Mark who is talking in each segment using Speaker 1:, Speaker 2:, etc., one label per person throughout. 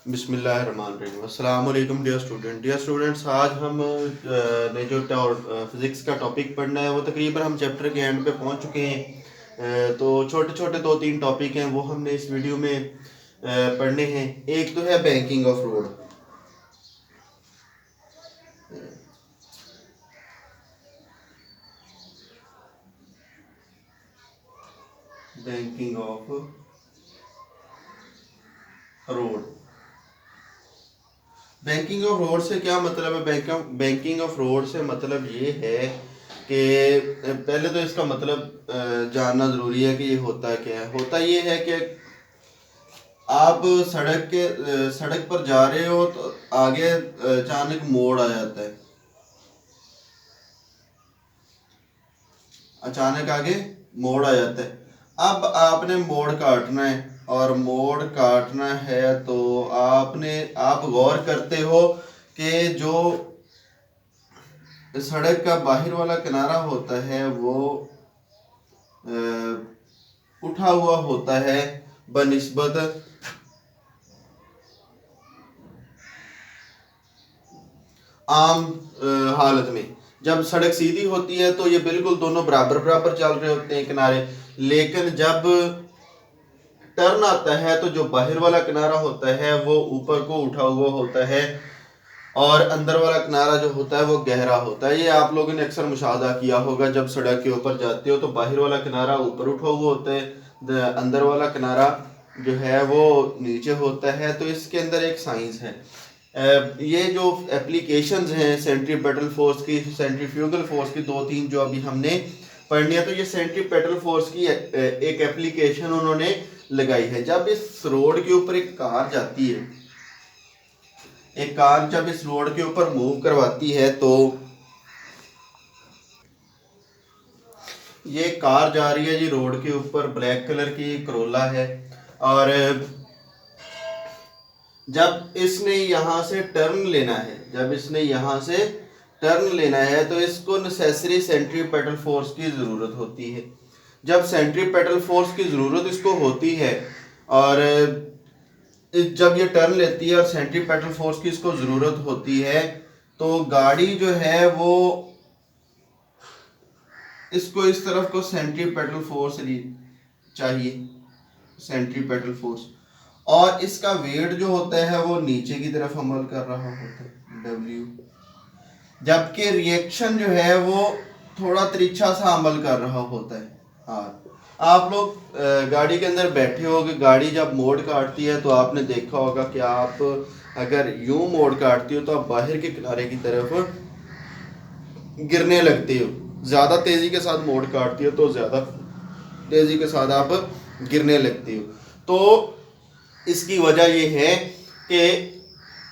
Speaker 1: बिस्मिल्लाहिर्रहमानिर्रहीम। अस्सलाम वालेकुम डियर स्टूडेंट्स, आज हम ने जो फिज़िक्स का टॉपिक पढ़ना है वो तकरीबन हम चैप्टर के एंड पे पहुंच चुके हैं। तो छोटे छोटे दो तीन टॉपिक हैं वो हमने इस वीडियो में पढ़ने हैं। एक तो है banking of road. Banking of road. Banking of road से क्या मतलब है? बैंकिंग ऑफ रोड से मतलब ये है कि पहले तो इसका मतलब जानना ज़रूरी है कि ये होता क्या है। होता ये है कि आप सड़क पर जा रहे हो तो आगे अचानक मोड़ आ जाता है। अचानक आगे मोड़ आ जाता है। अब आपने मोड़ काटना है, और मोड़ काटना है तो आप गौर करते हो कि जो सड़क का बाहर वाला किनारा होता है वो अ, उठा हुआ होता है बनिस्बत आम हालत में। जब सड़क सीधी होती है तो ये बिल्कुल दोनों बराबर बराबर चल रहे होते हैं किनारे। लेकिन जब टर्न आता है तो जो बाहर वाला किनारा होता है वो ऊपर को उठा हुआ होता है, और अंदर वाला किनारा जो होता है वो गहरा होता है। ये आप लोगों ने अक्सर मुशाहदा किया होगा, जब सड़क के ऊपर जाते हो तो बाहर वाला किनारा ऊपर उठा हुआ होता है, अंदर वाला किनारा जो है वो नीचे होता है। तो इसके अंदर एक साइंस है। ये जो एप्लीकेशंस हैं सेंट्रीपेटल फोर्स की, सेंट्रीफ्यूगल फोर्स की, दो तीन जो अभी हमने पढ़नी है, तो ये सेंट्रीपेटल फोर्स की एक एप्लीकेशन उन्होंने लगाई है। जब इस रोड के ऊपर एक कार जाती है, एक कार जब इस रोड के ऊपर मूव करवाती है तो ये कार जा रही है जी रोड के ऊपर, ब्लैक कलर की करोला है। और जब इसने यहाँ से टर्न लेना है, तो इसको नेसेसरी सेंट्रीपेटल फोर्स की ज़रूरत होती है। जब सेंट्रीपेटल फोर्स की ज़रूरत इसको होती है, और जब ये टर्न लेती है और सेंट्रीपेटल फोर्स की इसको ज़रूरत होती है, तो गाड़ी जो है वो इसको इस तरफ को सेंट्रीपेटल फोर्स चाहिए, सेंट्रीपेटल फोर्स। और इसका वेट जो होता है वो नीचे की तरफ अमल कर रहा होता है, डब्ल्यू। जबकि रिएक्शन जो है वो थोड़ा तिरछा सा अमल कर रहा होता है, आर। आप लोग गाड़ी के अंदर बैठे हो कि गाड़ी जब मोड़ काटती है तो आपने देखा होगा कि आप अगर यूं मोड़ काटती हो तो आप बाहर के किनारे की तरफ गिरने लगते हो। ज़्यादा तेज़ी के साथ मोड़ काटती हो तो ज़्यादा तेज़ी के साथ आप गिरने लगते हो। तो इसकी वजह ये है कि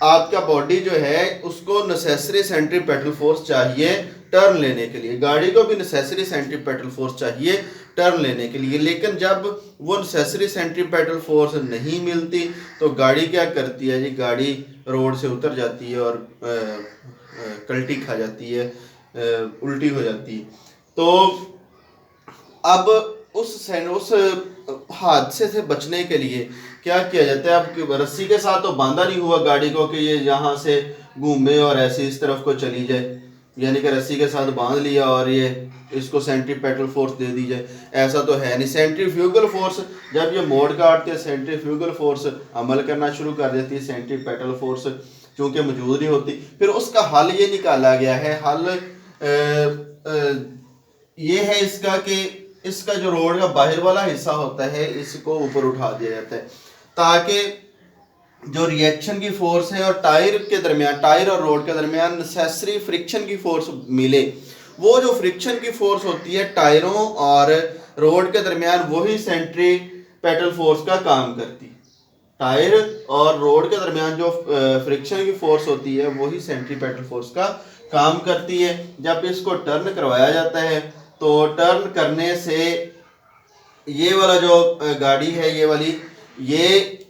Speaker 1: आपका बॉडी जो है उसको नेसेसरी सेंट्रीपेटल फोर्स चाहिए टर्न लेने के लिए। गाड़ी को भी नेसेसरी सेंट्रीपेटल फोर्स चाहिए टर्न लेने के लिए। लेकिन जब वो नेसेसरी सेंट्रीपेटल फोर्स नहीं मिलती तो गाड़ी क्या करती है जी? गाड़ी रोड से उतर जाती है और कल्टी खा जाती है, उल्टी हो जाती है। तो अब उस हादसे से बचने के लिए क्या किया जाता है? अब रस्सी के साथ तो बांधा नहीं हुआ गाड़ी को कि ये यहाँ से घूमे और ऐसे इस तरफ को चली जाए, यानी कि रस्सी के साथ बांध लिया और ये इसको सेंट्रीपेटल फोर्स दे दी जाए, ऐसा तो है नहीं। सेंट्रीफ्यूगल फोर्स जब ये मोड़ काटते हैं, सेंट्रीफ्यूगल फोर्स अमल करना शुरू कर देती है। सेंट्रीपेटल फोर्स चूंकि मौजूद नहीं होती, फिर उसका हल ये निकाला गया है। हल ये है इसका कि इसका जो रोड का बाहर वाला हिस्सा होता है इसको ऊपर उठा दिया जाता है, ताकि जो रिएक्शन की फोर्स है और टायर और रोड के दरमियान नेसेसरी फ्रिक्शन की फोर्स मिले। वो जो फ्रिक्शन की फोर्स होती है टायरों और रोड के दरमियान, वही सेंट्रीपेटल फोर्स का काम करती है। टायर और रोड के दरमियान जो फ्रिक्शन की फोर्स होती है वही सेंट्रीपेटल फोर्स का काम करती है। जब इसको टर्न करवाया जाता है तो टर्न करने से ये वाला जो गाड़ी है, ये वाली, ये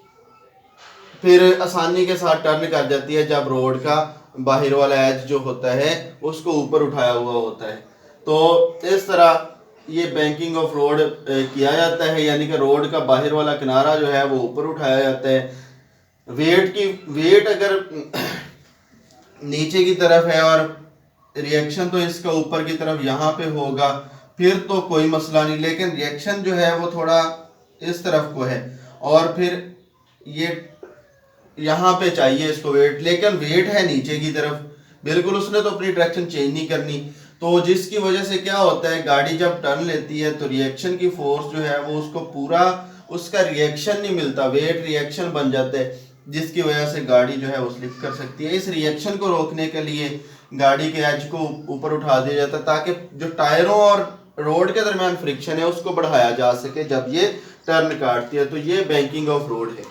Speaker 1: फिर आसानी के साथ टर्न कर जाती है जब रोड का बाहर वाला एज जो होता है उसको ऊपर उठाया हुआ होता है। तो इस तरह ये बैंकिंग ऑफ रोड किया जाता है, यानी कि रोड का बाहर वाला किनारा जो है वो ऊपर उठाया जाता है। वेट अगर नीचे की तरफ है और रिएक्शन तो इसका ऊपर की तरफ यहाँ पे होगा, फिर तो कोई मसला नहीं। लेकिन रिएक्शन जो है वो थोड़ा इस तरफ को है और फिर ये यहाँ पे चाहिए इसको वेट, लेकिन वेट है नीचे की तरफ बिल्कुल, उसने तो अपनी डायरेक्शन चेंज नहीं करनी। तो जिसकी वजह से क्या होता है, गाड़ी जब टर्न लेती है तो रिएक्शन की फोर्स जो है वो उसको पूरा उसका रिएक्शन नहीं मिलता, वेट रिएक्शन बन जाता है, जिसकी वजह से गाड़ी जो है वो स्लिप कर सकती है। इस रिएक्शन को रोकने के लिए गाड़ी के एज को ऊपर उठा दिया जाता है ताकि जो टायरों और रोड के दरमियान फ्रिक्शन है उसको बढ़ाया जा सके जब ये टर्न काटती है। तो ये बैंकिंग ऑफ रोड है।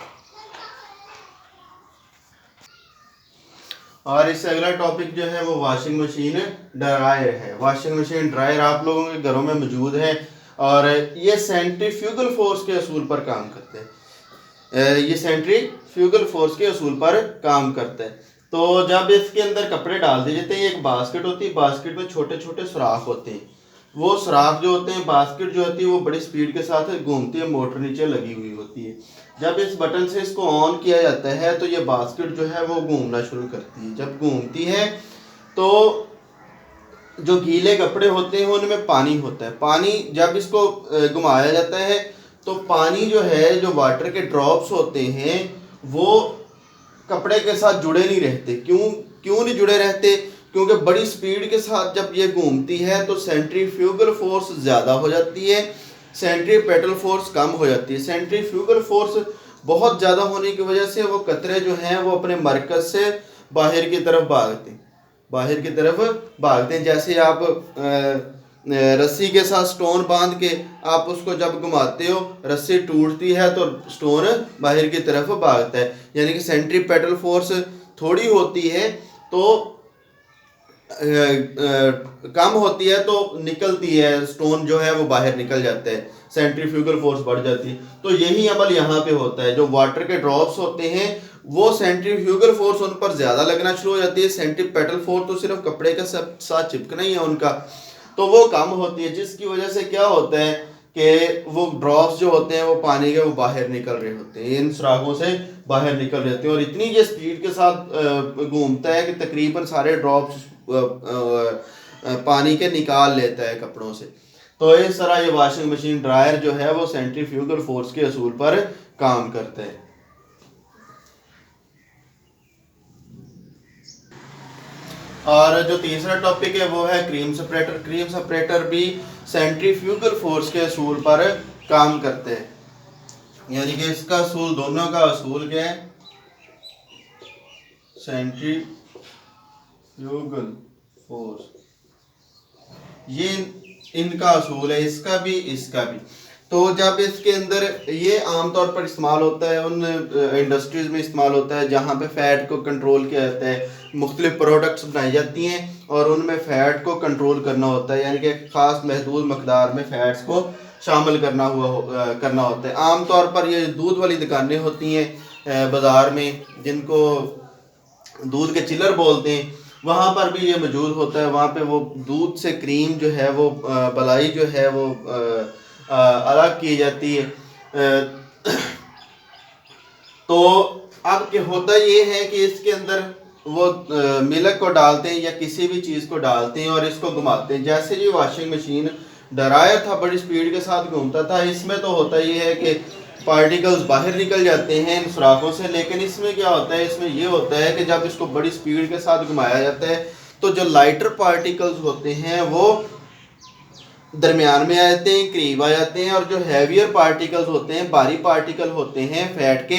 Speaker 1: और इससे अगला टॉपिक जो है वो वॉशिंग मशीन ड्रायर है। वॉशिंग मशीन ड्रायर आप लोगों के घरों में मौजूद है और ये सेंट्रीफ्यूगल फोर्स के असूल पर काम करते हैं। ये सेंट्रीफ्यूगल फोर्स के असूल पर काम करता है। तो जब इसके अंदर कपड़े डाल दिए जाते हैं, एक बास्केट होती है, बास्केट में छोटे छोटे सुराख होते हैं। वो सुराख जो होते हैं, बास्केट जो होती है वो बड़ी स्पीड के साथ घूमती है, मोटर नीचे लगी हुई होती है। जब इस बटन से इसको ऑन किया जाता है तो ये बास्केट जो है वो घूमना शुरू करती है। जब घूमती है तो जो गीले कपड़े होते हैं उनमें पानी होता है। पानी जब इसको घुमाया जाता है तो पानी जो है, जो वाटर के ड्रॉप्स होते हैं वो कपड़े के साथ जुड़े नहीं रहते। क्यों नहीं जुड़े रहते? क्योंकि बड़ी स्पीड के साथ जब ये घूमती है तो सेंट्रीफ्यूगल फोर्स ज़्यादा हो जाती है, सेंट्रीपेटल फोर्स कम हो जाती है। सेंट्रीफ्यूगल फोर्स बहुत ज़्यादा होने की वजह से वो कतरे जो हैं वो अपने मरकज से बाहर की तरफ भागते हैं। जैसे आप रस्सी के साथ स्टोन बांध के आप उसको जब घुमाते हो, रस्सी टूटती है तो स्टोन बाहर की तरफ भागता है। यानी कि सेंट्रीपेटल फोर्स थोड़ी होती है तो कम होती है तो निकलती है, स्टोन जो है वो बाहर निकल जाता है, सेंट्रीफ्यूगल फोर्स बढ़ जाती है। तो यही अमल यहाँ पे होता है। जो वाटर के ड्रॉप्स होते हैं वो सेंट्रीफ्यूगल फोर्स उन पर ज़्यादा लगना शुरू हो जाती है। सेंट्रीपेटल फोर्स तो सिर्फ कपड़े के साथ चिपकना ही है उनका, तो वो कम होती है, जिसकी वजह से क्या होता है कि वो ड्रॉप्स जो होते हैं वो पानी के वो बाहर निकल रहे होते हैं, इन सुराखों से बाहर निकल रहे होते हैं। और इतनी ये स्पीड के साथ घूमता है कि तकरीबन सारे ड्रॉप्स पानी के निकाल लेता है कपड़ों से। तो इस तरह ये वॉशिंग मशीन ड्रायर जो है वो सेंट्रीफ्यूगल फोर्स के असूल पर काम करता है। और जो तीसरा टॉपिक है वो है क्रीम सेपरेटर। क्रीम सेपरेटर भी सेंट्रीफ्यूगल फोर्स के असूल पर काम करते हैं। यानी कि इसका असूल, दोनों का असूल क्या है? सेंट्रीफ्यूगल फोर्स, ये इनका असूल है, इसका भी इसका भी। तो जब इसके अंदर ये आमतौर पर इस्तेमाल होता है, उन इंडस्ट्रीज़ में इस्तेमाल होता है जहाँ पे फ़ैट को कंट्रोल किया जाता है, मुख्तलिफ प्रोडक्ट्स बनाई जाती हैं और उनमें फ़ैट को कंट्रोल करना होता है, यानी कि ख़ास महदूद मकदार में फ़ैट्स को शामिल करना होता है। आमतौर पर ये दूध वाली दुकानें होती हैं बाज़ार में, जिनको दूध के चिलर बोलते हैं, वहाँ पर भी ये मौजूद होता है। वहाँ पे वो दूध से क्रीम जो है वो मलाई जो है वो अलग की जाती है। तो अब क्या होता ये है कि इसके अंदर वो मिल्क को डालते हैं या किसी भी चीज़ को डालते हैं और इसको घुमाते हैं। जैसे ये वॉशिंग मशीन ड्रायर था, बड़ी स्पीड के साथ घूमता था, इसमें तो होता ये है कि पार्टिकल्स बाहर निकल जाते हैं इन सुराखों से। लेकिन इसमें क्या होता है, इसमें ये होता है कि जब इसको बड़ी स्पीड के साथ घुमाया जाता है तो जो लाइटर पार्टिकल्स होते हैं वो दरमियान में आ जाते हैं, करीब आ जाते हैं, और जो हैवियर पार्टिकल्स होते हैं, भारी पार्टिकल होते हैं फैट के,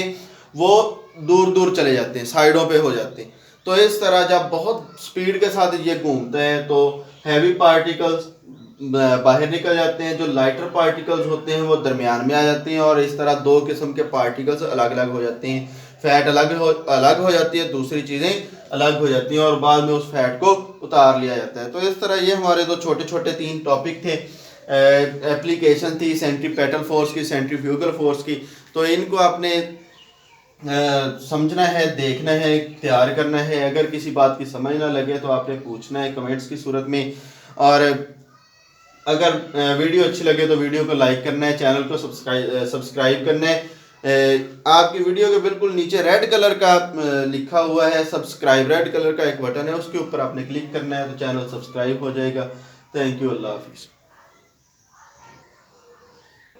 Speaker 1: वो दूर दूर चले जाते हैं, साइडों पे हो जाते हैं। तो इस तरह जब बहुत स्पीड के साथ ये घूमते हैं तो हैवी पार्टिकल्स बाहर निकल जाते हैं, जो लाइटर पार्टिकल्स होते हैं वो दरमियान में आ जाते हैं, और इस तरह दो किस्म के पार्टिकल्स अलग अलग हो जाते हैं। फैट अलग हो जाती है, दूसरी चीज़ें अलग हो जाती हैं और बाद में उस फैट को उतार लिया जाता है। तो इस तरह ये हमारे दो छोटे छोटे 3 टॉपिक थे। एप्लीकेशन थी सेंट्रीपेटल फोर्स की, सेंट्रीफ्यूगल फोर्स की। तो इनको आपने समझना है, देखना है, तैयार करना है। अगर किसी बात की समझ ना लगे तो आपने पूछना है कमेंट्स की सूरत में। और अगर वीडियो अच्छी लगे तो वीडियो को लाइक करना है, चैनल को सब्सक्राइब करना है। आपकी वीडियो के बिल्कुल नीचे रेड कलर का लिखा हुआ है सब्सक्राइब, रेड कलर का एक बटन है, उसके ऊपर आपने क्लिक करना है तो चैनल सब्सक्राइब हो जाएगा। थैंक यू, अल्लाह हाफिज़।